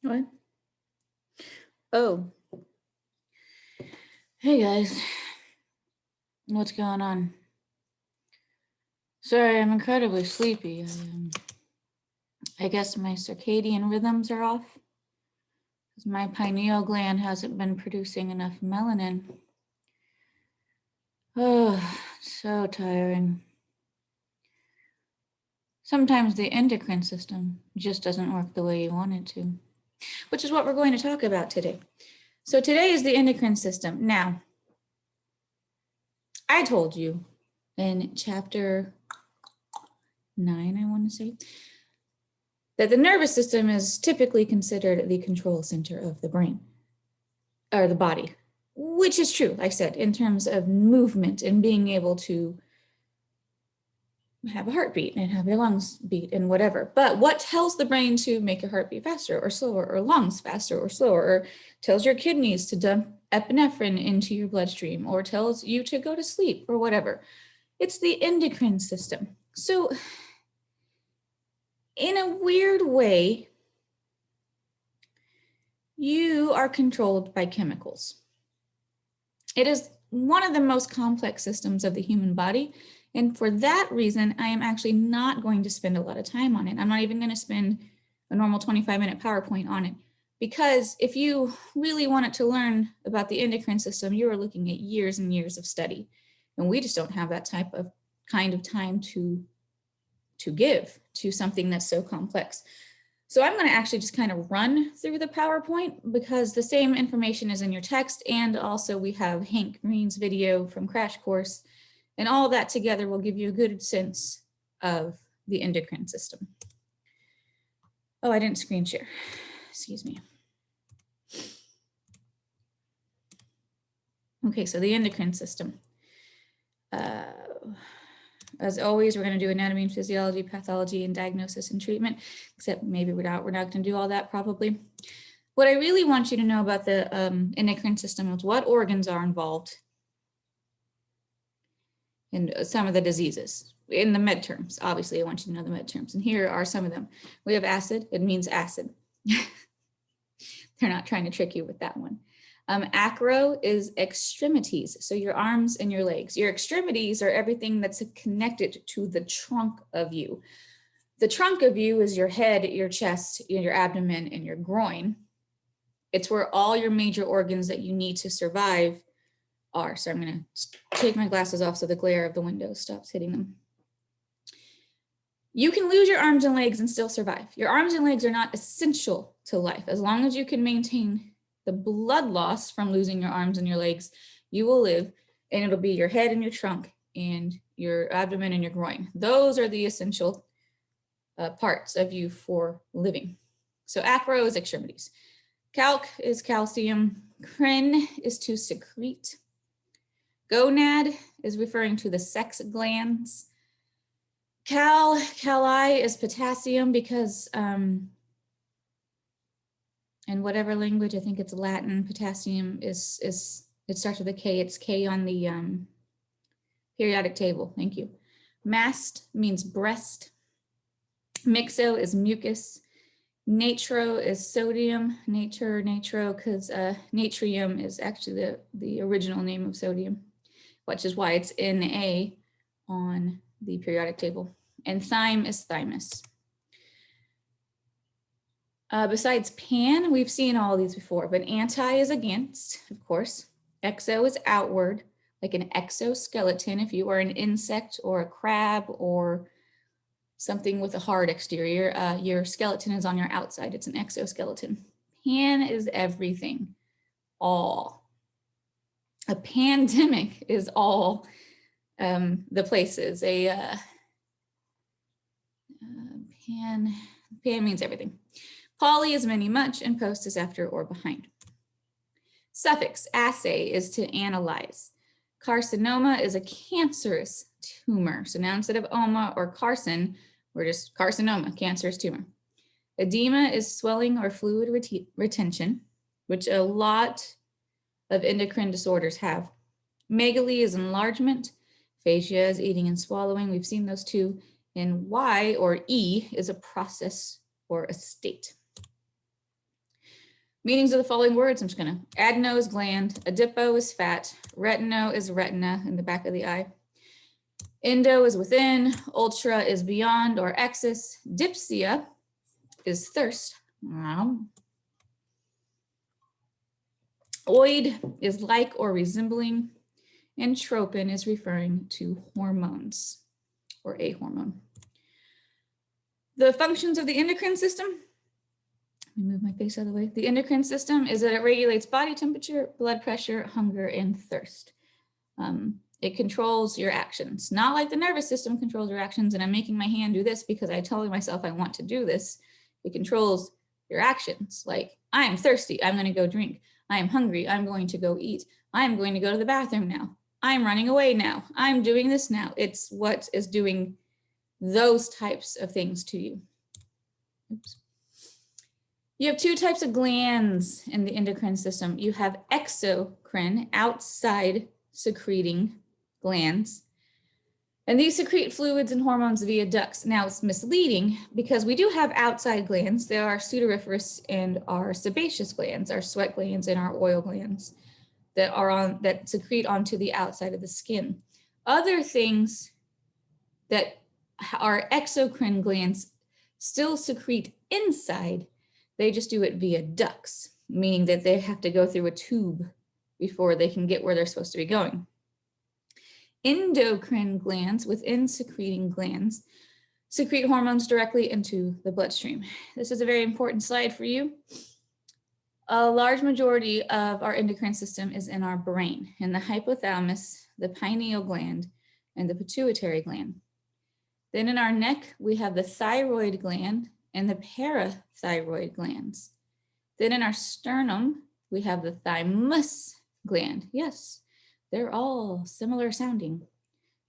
What? Oh, hey guys. What's going on? Sorry, I'm incredibly sleepy. I guess my circadian rhythms are off because my pineal gland hasn't been producing enough melanin. Oh, so tiring. Sometimes the endocrine system just doesn't work the way you want it to, which is what we're going to talk about today. So today is the endocrine system. Now, I told you in chapter 9, I want to say, that the nervous system is typically considered the control center of the brain or the body, which is true, like I said, in terms of movement and being able to have a heartbeat and have your lungs beat and whatever. But what tells the brain to make your heart beat faster or slower, or lungs faster or slower, or tells your kidneys to dump epinephrine into your bloodstream, or tells you to go to sleep or whatever? It's the endocrine system. So in a weird way, you are controlled by chemicals. It is one of the most complex systems of the human body. And for that reason, I am actually not going to spend a lot of time on it. I'm not even going to spend a normal 25-minute PowerPoint on it. Because if you really wanted to learn about the endocrine system, you are looking at years and years of study. And we just don't have that kind of time to give to something that's so complex. So I'm going to actually just kind of run through the PowerPoint because the same information is in your text, and also we have Hank Green's video from Crash Course, and all that together will give you a good sense of the endocrine system. Oh, I didn't screen share. Excuse me. Okay, so the endocrine system. As always, we're going to do anatomy and physiology, pathology, and diagnosis and treatment, except maybe we're not going to do all that probably. What I really want you to know about the endocrine system is what organs are involved in some of the diseases. In the med terms, obviously, I want you to know the med terms. And here are some of them. We have acid. It means acid. They're not trying to trick you with that one. Acro is extremities, so your arms and your legs. Your extremities are everything that's connected to the trunk of you. The trunk of you is your head, your chest, your abdomen, and your groin. It's where all your major organs that you need to survive are. So I'm going to take my glasses off so the glare of the window stops hitting them. You can lose your arms and legs and still survive. Your arms and legs are not essential to life. As long as you can maintain the blood loss from losing your arms and your legs, you will live, and it'll be your head and your trunk and your abdomen and your groin. Those are the essential parts of you for living. So acro is extremities. Calc is calcium. Crine is to secrete. Gonad is referring to the sex glands. Cali is potassium because in whatever language, I think it's Latin, potassium is it starts with a K. It's K on the periodic table. Thank you. Mast means breast. Mixo is mucus. Natro is sodium. Natro, because natrium is actually the original name of sodium, which is why it's Na on the periodic table. And thyme is thymus. Besides pan, we've seen all of these before, but anti is against, of course. Exo is outward, like an exoskeleton. If you are an insect or a crab or something with a hard exterior, your skeleton is on your outside. It's an exoskeleton. Pan is everything, all. A pandemic is all the places. Pan means everything. Poly is many, much, and post is after or behind. Suffix, assay, is to analyze. Carcinoma is a cancerous tumor. So now instead of oma or carcin, we're just carcinoma, cancerous tumor. Edema is swelling or fluid retention, which a lot of endocrine disorders have. Megaly is enlargement. Phasia is eating and swallowing. We've seen those two. And Y or E is a process or a state. Meanings of the following words. I'm just going to adeno is gland, adipo is fat, retino is retina in the back of the eye. Endo is within, ultra is beyond or excess, dipsia is thirst. Oid is like or resembling, and tropin is referring to hormones or a hormone. The functions of the endocrine system. Let me move my face out of the way. The endocrine system is that it regulates body temperature, blood pressure, hunger, and thirst. It controls your actions, not like the nervous system controls your actions. And I'm making my hand do this because I tell myself I want to do this. It controls your actions. Like, I am thirsty, I'm going to go drink. I am hungry, I'm going to go eat. I'm going to go to the bathroom now. I'm running away now. I'm doing this now. It's what is doing those types of things to you. Oops. You have two types of glands in the endocrine system. You have exocrine, outside secreting glands. And these secrete fluids and hormones via ducts. Now it's misleading because we do have outside glands. There are sudoriferous and our sebaceous glands, our sweat glands and our oil glands that secrete onto the outside of the skin. Other things that are exocrine glands still secrete inside. They just do it via ducts, meaning that they have to go through a tube before they can get where they're supposed to be going. Endocrine glands within secreting glands secrete hormones directly into the bloodstream. This is a very important slide for you. A large majority of our endocrine system is in our brain, in the hypothalamus, the pineal gland, and the pituitary gland. Then in our neck, we have the thyroid gland and the parathyroid glands. Then in our sternum, we have the thymus gland. Yes, they're all similar sounding.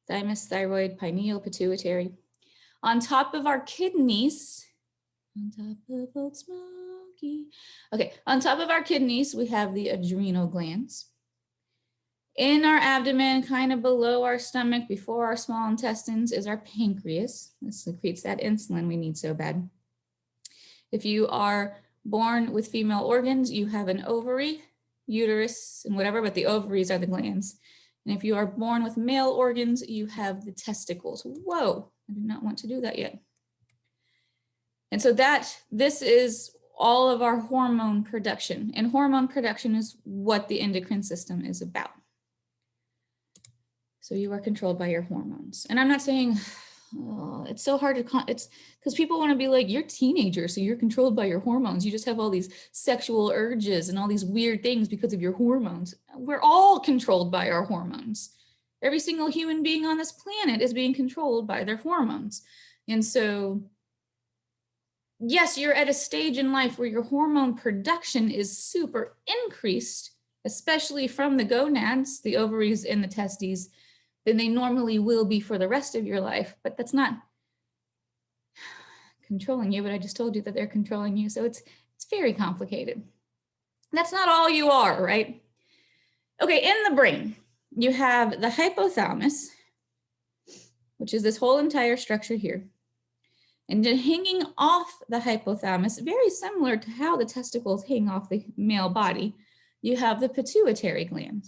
Thymus, thyroid, pineal, pituitary. On top of our kidneys, on top of Old Smoky. Okay, on top of our kidneys, we have the adrenal glands. In our abdomen, kind of below our stomach, before our small intestines, is our pancreas. This secretes that insulin we need so bad. If you are born with female organs, you have an ovary, uterus, and whatever, but the ovaries are the glands. And if you are born with male organs, you have the testicles. Whoa, I did not want to do that yet. And so this is all of our hormone production. And hormone production is what the endocrine system is about. So you are controlled by your hormones. And I'm not saying, oh, it's so hard to, it's because people want to be like, you're teenagers, so you're controlled by your hormones. You just have all these sexual urges and all these weird things because of your hormones. We're all controlled by our hormones. Every single human being on this planet is being controlled by their hormones. And so, yes, you're at a stage in life where your hormone production is super increased, especially from the gonads, the ovaries and the testes, than they normally will be for the rest of your life. But that's not controlling you, but I just told you that they're controlling you. So it's very complicated. That's not all you are, right? Okay, in the brain, you have the hypothalamus, which is this whole entire structure here. And then hanging off the hypothalamus, very similar to how the testicles hang off the male body, you have the pituitary gland.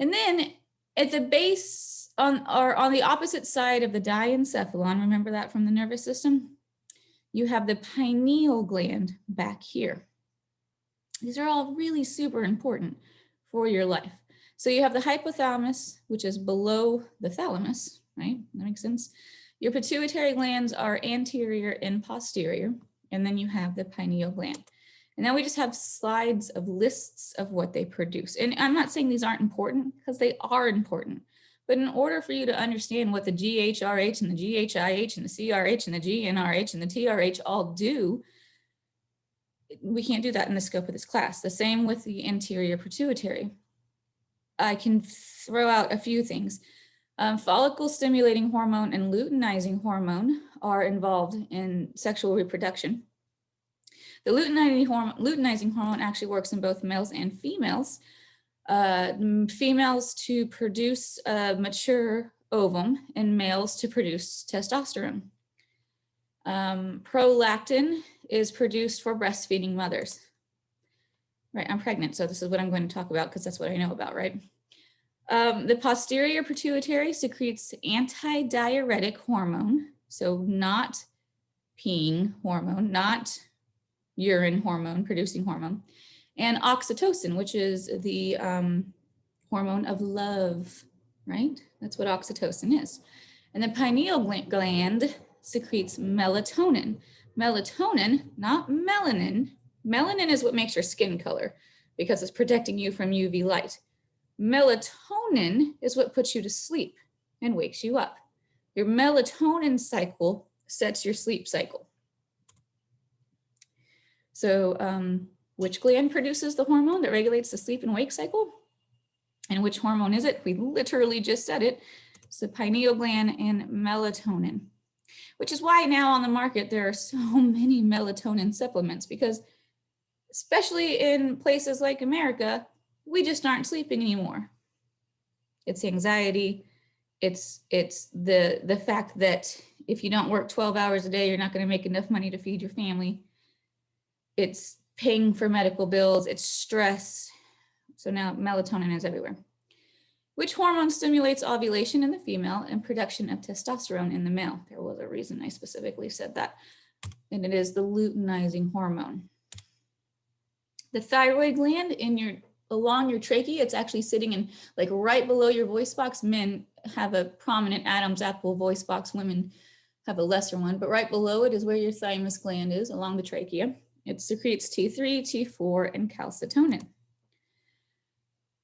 And then at the base, on the opposite side of the diencephalon, remember that from the nervous system? You have the pineal gland back here. These are all really super important for your life. So you have the hypothalamus, which is below the thalamus, right? That makes sense. Your pituitary glands are anterior and posterior, and then you have the pineal gland. And now we just have slides of lists of what they produce. And I'm not saying these aren't important, because they are important. But in order for you to understand what the GHRH and the GHIH and the CRH and the GNRH and the TRH all do, we can't do that in the scope of this class. The same with the anterior pituitary. I can throw out a few things. Follicle stimulating hormone and luteinizing hormone are involved in sexual reproduction. The luteinizing hormone actually works in both males and females. Females to produce a mature ovum and males to produce testosterone. Prolactin is produced for breastfeeding mothers. right? I'm pregnant, so this is what I'm going to talk about because that's what I know about, right? The posterior pituitary secretes antidiuretic hormone, so not peeing hormone, not urine hormone, producing hormone, and oxytocin, which is the hormone of love, right? That's what oxytocin is. And the pineal gland secretes melatonin. Melatonin, not melanin. Melanin is what makes your skin color because it's protecting you from UV light. Melatonin is what puts you to sleep and wakes you up. Your melatonin cycle sets your sleep cycle. So which gland produces the hormone that regulates the sleep and wake cycle? And which hormone is it? We literally just said it. It's the pineal gland and melatonin, which is why now on the market there are so many melatonin supplements, because especially in places like America, we just aren't sleeping anymore. It's anxiety. It's the fact that if you don't work 12 hours a day, you're not going to make enough money to feed your family. It's paying for medical bills. It's stress. So now melatonin is everywhere. Which hormone stimulates ovulation in the female and production of testosterone in the male? There was a reason I specifically said that. And it is the luteinizing hormone. The thyroid gland along your trachea, it's actually sitting in like right below your voice box. Men have a prominent Adam's apple voice box. Women have a lesser one, but right below it is where your thymus gland is, along the trachea. It secretes T3, T4, and calcitonin.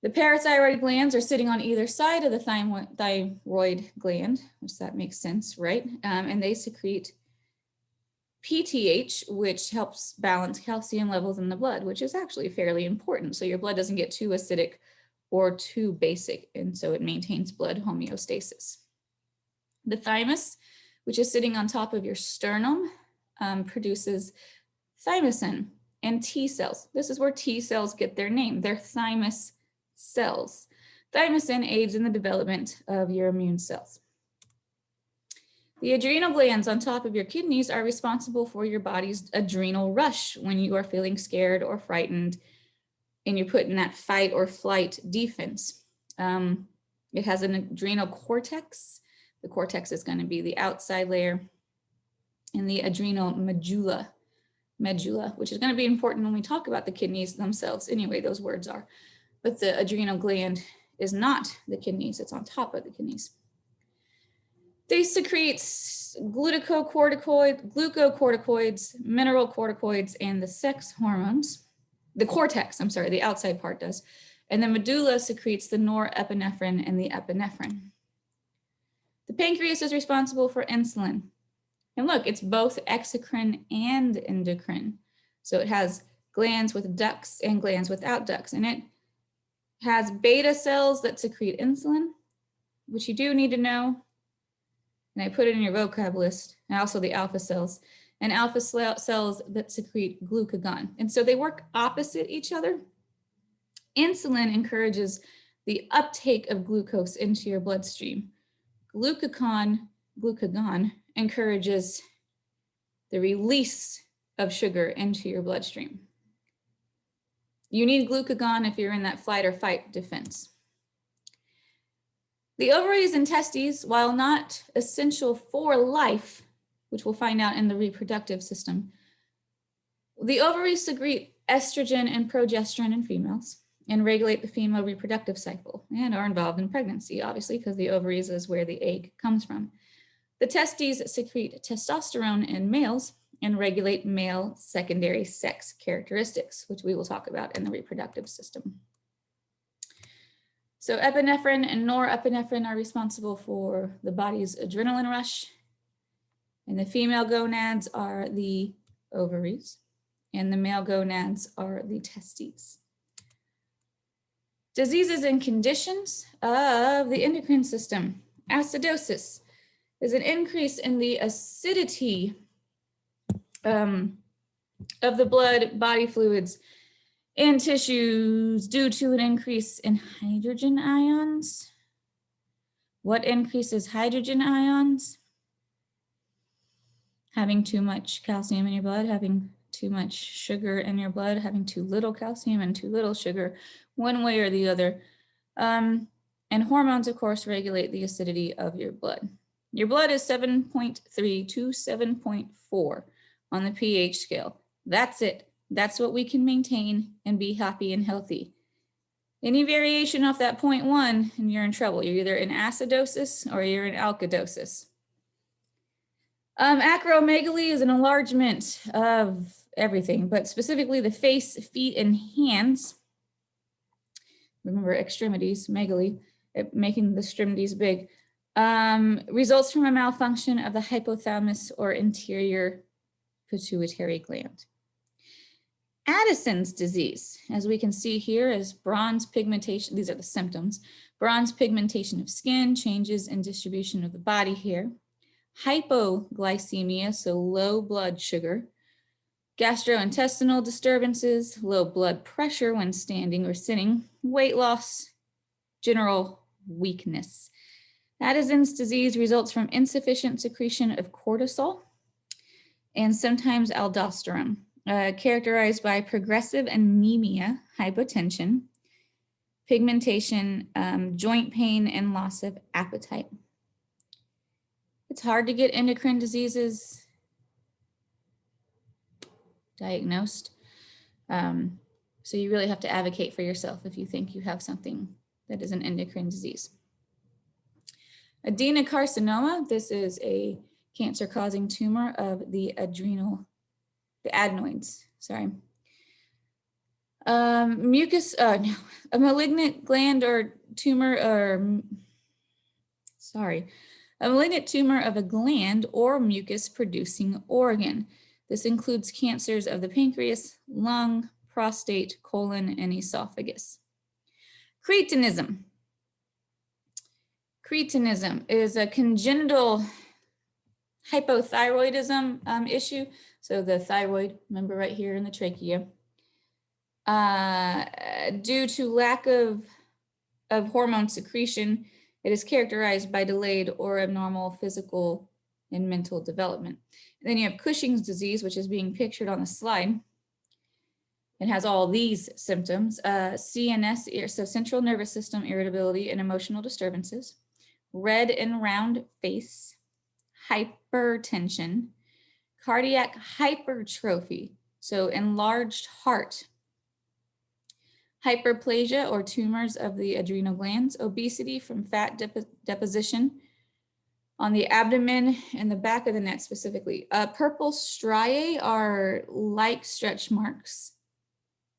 The parathyroid glands are sitting on either side of the thyroid gland, which that makes sense, right? And they secrete PTH, which helps balance calcium levels in the blood, which is actually fairly important. So your blood doesn't get too acidic or too basic, and so it maintains blood homeostasis. The thymus, which is sitting on top of your sternum, produces thymosin and T cells. This is where T cells get their name. They're thymus cells. Thymosin aids in the development of your immune cells. The adrenal glands on top of your kidneys are responsible for your body's adrenal rush when you are feeling scared or frightened and you're put in that fight or flight defense. It has an adrenal cortex. The cortex is going to be the outside layer, and the adrenal medulla, which is going to be important when we talk about the kidneys themselves. Anyway, those words are. But the adrenal gland is not the kidneys, it's on top of the kidneys. They secrete glucocorticoids, mineral corticoids, and the sex hormones. The cortex, the outside part does. And the medulla secretes the norepinephrine and the epinephrine. The pancreas is responsible for insulin. And look, it's both exocrine and endocrine. So it has glands with ducts and glands without ducts. And it has beta cells that secrete insulin, which you do need to know. And I put it in your vocab list, and also the alpha cells, and alpha cells that secrete glucagon. And so they work opposite each other. Insulin encourages the uptake of glucose into your bloodstream. Glucagon encourages the release of sugar into your bloodstream. You need glucagon if you're in that flight or fight defense. The ovaries and testes, while not essential for life, which we'll find out in the reproductive system, the ovaries secrete estrogen and progesterone in females and regulate the female reproductive cycle and are involved in pregnancy, obviously, because the ovaries is where the egg comes from. The testes secrete testosterone in males and regulate male secondary sex characteristics, which we will talk about in the reproductive system. So epinephrine and norepinephrine are responsible for the body's adrenaline rush, and the female gonads are the ovaries, and the male gonads are the testes. Diseases and conditions of the endocrine system. Acidosis is an increase in the acidity of the blood, body fluids, and tissues due to an increase in hydrogen ions. What increases hydrogen ions? Having too much calcium in your blood, having too much sugar in your blood, having too little calcium and too little sugar, one way or the other. And hormones, of course, regulate the acidity of your blood. Your blood is 7.3 to 7.4 on the pH scale. That's it. That's what we can maintain and be happy and healthy. Any variation off that 0.1 and you're in trouble. You're either in acidosis or you're in alkalosis. Acromegaly is an enlargement of everything, but specifically the face, feet, and hands. Remember extremities, megaly, making the extremities big. Results from a malfunction of the hypothalamus or interior pituitary gland. Addison's disease, as we can see here, is bronze pigmentation. These are the symptoms. Bronze pigmentation of skin, changes in distribution of the body hair. Hypoglycemia, so low blood sugar. Gastrointestinal disturbances, low blood pressure when standing or sitting. Weight loss, general weakness. Addison's disease results from insufficient secretion of cortisol and sometimes aldosterone. Characterized by progressive anemia, hypotension, pigmentation, joint pain, and loss of appetite. It's hard to get endocrine diseases diagnosed. So you really have to advocate for yourself if you think you have something that is an endocrine disease. Adenocarcinoma, this is a cancer-causing tumor of the adenoids, sorry. A malignant gland or tumor, a malignant tumor of a gland or mucus-producing organ. This includes cancers of the pancreas, lung, prostate, colon, and esophagus. Cretinism. Cretinism is a congenital hypothyroidism issue. So the thyroid, remember right here in the trachea, due to lack of hormone secretion, it is characterized by delayed or abnormal physical and mental development. And then you have Cushing's disease, which is being pictured on the slide. It has all these symptoms, CNS, so central nervous system irritability and emotional disturbances, red and round face, hypertension, cardiac hypertrophy, so enlarged heart, hyperplasia or tumors of the adrenal glands, obesity from fat deposition on the abdomen and the back of the neck specifically. Purple striae are like stretch marks.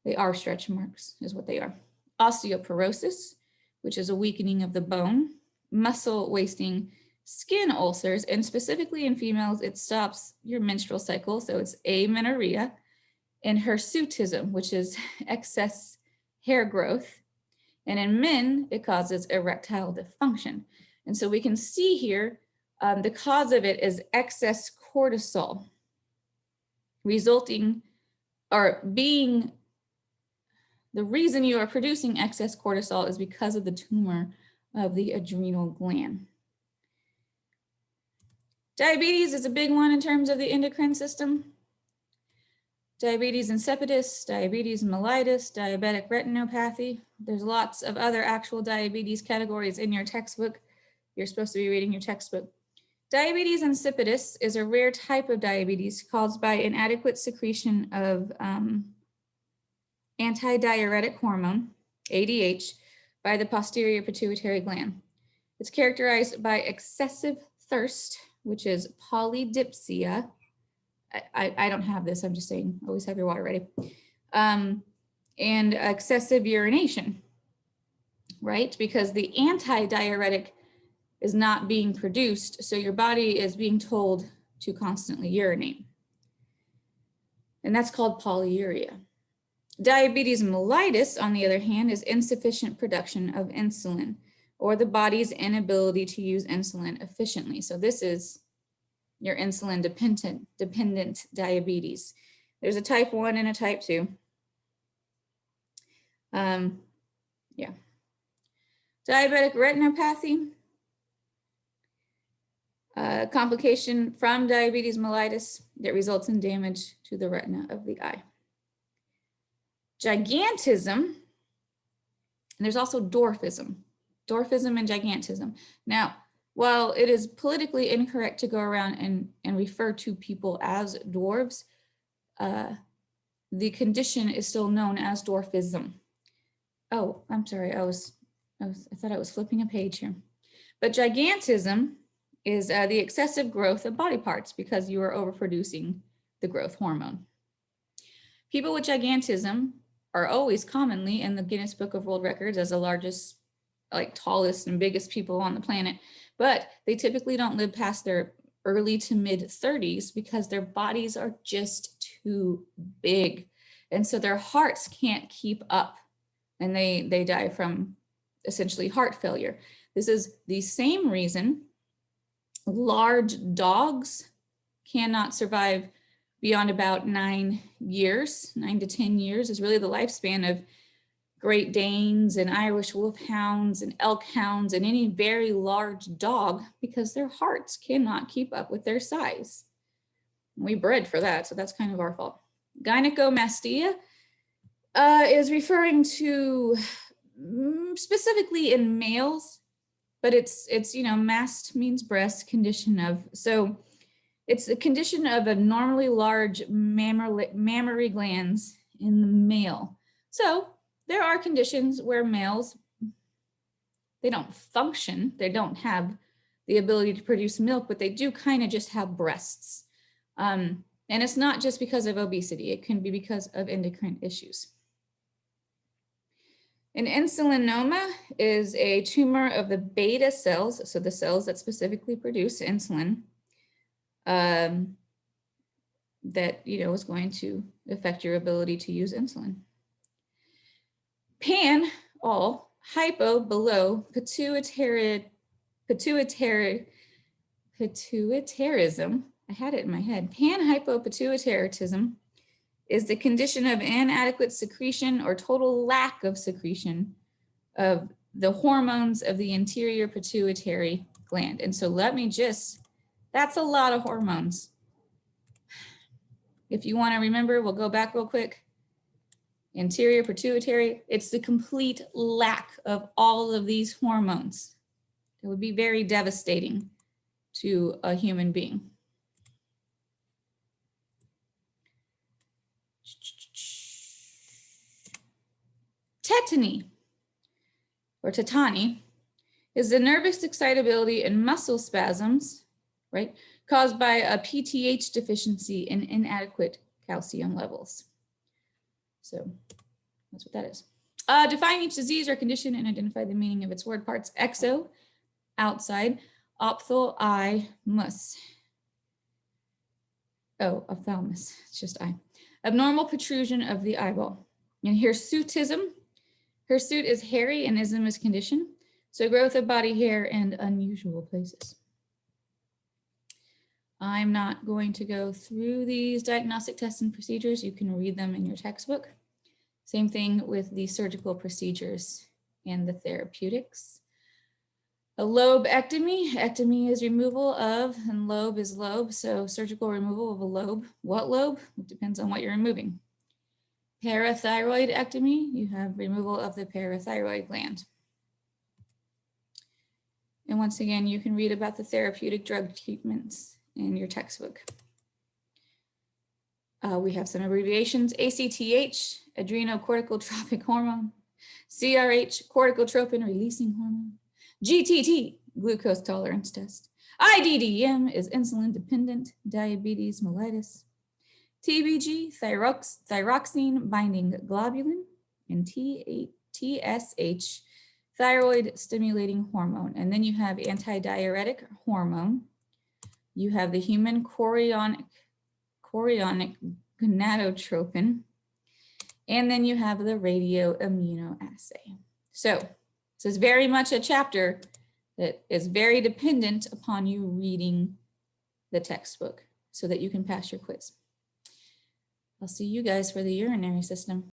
They are stretch marks is what they are. Osteoporosis, which is a weakening of the bone, muscle wasting, skin ulcers, and specifically in females, it stops your menstrual cycle. So it's amenorrhea, and hirsutism, which is excess hair growth. And in men, it causes erectile dysfunction. And so we can see here, the cause of it is excess cortisol, resulting or being the reason you are producing excess cortisol is because of the tumor of the adrenal gland. Diabetes is a big one in terms of the endocrine system. Diabetes insipidus, diabetes mellitus, diabetic retinopathy. There's lots of other actual diabetes categories in your textbook. You're supposed to be reading your textbook. Diabetes insipidus is a rare type of diabetes caused by inadequate secretion of antidiuretic hormone, ADH, by the posterior pituitary gland. It's characterized by excessive thirst, which is polydipsia. I don't have this, I'm just saying, always have your water ready. And excessive urination, right? Because the antidiuretic is not being produced, so your body is being told to constantly urinate. And that's called polyuria. Diabetes mellitus, on the other hand, is insufficient production of insulin or the body's inability to use insulin efficiently. So this is your insulin dependent diabetes. There's a type 1 and a type 2. Diabetic retinopathy A complication from diabetes mellitus that results in damage to the retina of the eye. Gigantism, and there's also dwarfism and gigantism. Now, while it is politically incorrect to go around and refer to people as dwarves, the condition is still known as dwarfism. Oh, I'm sorry, I thought I was flipping a page here. But gigantism is the excessive growth of body parts because you are overproducing the growth hormone. People with gigantism are always commonly in the Guinness Book of World Records as the largest, like tallest and biggest people on the planet, but they typically don't live past their early to mid 30s because their bodies are just too big. And so their hearts can't keep up and they die from essentially heart failure. This is the same reason large dogs cannot survive beyond about 9 years. 9 to 10 years is really the lifespan of Great Danes and Irish Wolfhounds and Elk Hounds and any very large dog because their hearts cannot keep up with their size. We bred for that, so that's kind of our fault. Gynecomastia is referring to specifically in males, but it's mast means breast, condition of, so it's the condition of abnormally large mammary glands in the male. So there are conditions where males, they don't function, they don't have the ability to produce milk, but they do kind of just have breasts. And it's not just because of obesity, it can be because of endocrine issues. An insulinoma is a tumor of the beta cells, so the cells that specifically produce insulin, that is going to affect your ability to use insulin. Pan, all, hypo, below, pituitarism, I had it in my head. Panhypopituitarism is the condition of inadequate secretion or total lack of secretion of the hormones of the anterior pituitary gland. And so that's a lot of hormones. If you want to remember, we'll go back real quick. Anterior pituitary, it's the complete lack of all of these hormones. It would be very devastating to a human being. Tetany, or tetany, is the nervous excitability and muscle spasms, right, caused by a PTH deficiency and inadequate calcium levels. So that's what that is. Define each disease or condition and identify the meaning of its word parts. Exo, outside. Ophtho, eye, mus. Oh, ophthalmus, it's just eye. Abnormal protrusion of the eyeball. And hirsutism. Hirsute is hairy and ism is condition. So growth of body hair and unusual places. I'm not going to go through these diagnostic tests and procedures. You can read them in your textbook. Same thing with the surgical procedures and the therapeutics. A lobectomy. Ectomy is removal of, and lobe is lobe. So surgical removal of a lobe. What lobe? It depends on what you're removing. Parathyroidectomy, you have removal of the parathyroid gland. And once again, you can read about the therapeutic drug treatments in your textbook. We have some abbreviations: ACTH, adrenocorticotropic hormone; CRH, corticotropin releasing hormone; GTT, glucose tolerance test; IDDM is insulin dependent diabetes mellitus; TBG, thyroxine binding globulin; and TSH, thyroid stimulating hormone. And then you have antidiuretic hormone. You have the human chorionic gonadotropin. And then you have the radioimmunoassay. So this is very much a chapter that is very dependent upon you reading the textbook so that you can pass your quiz. I'll see you guys for the urinary system.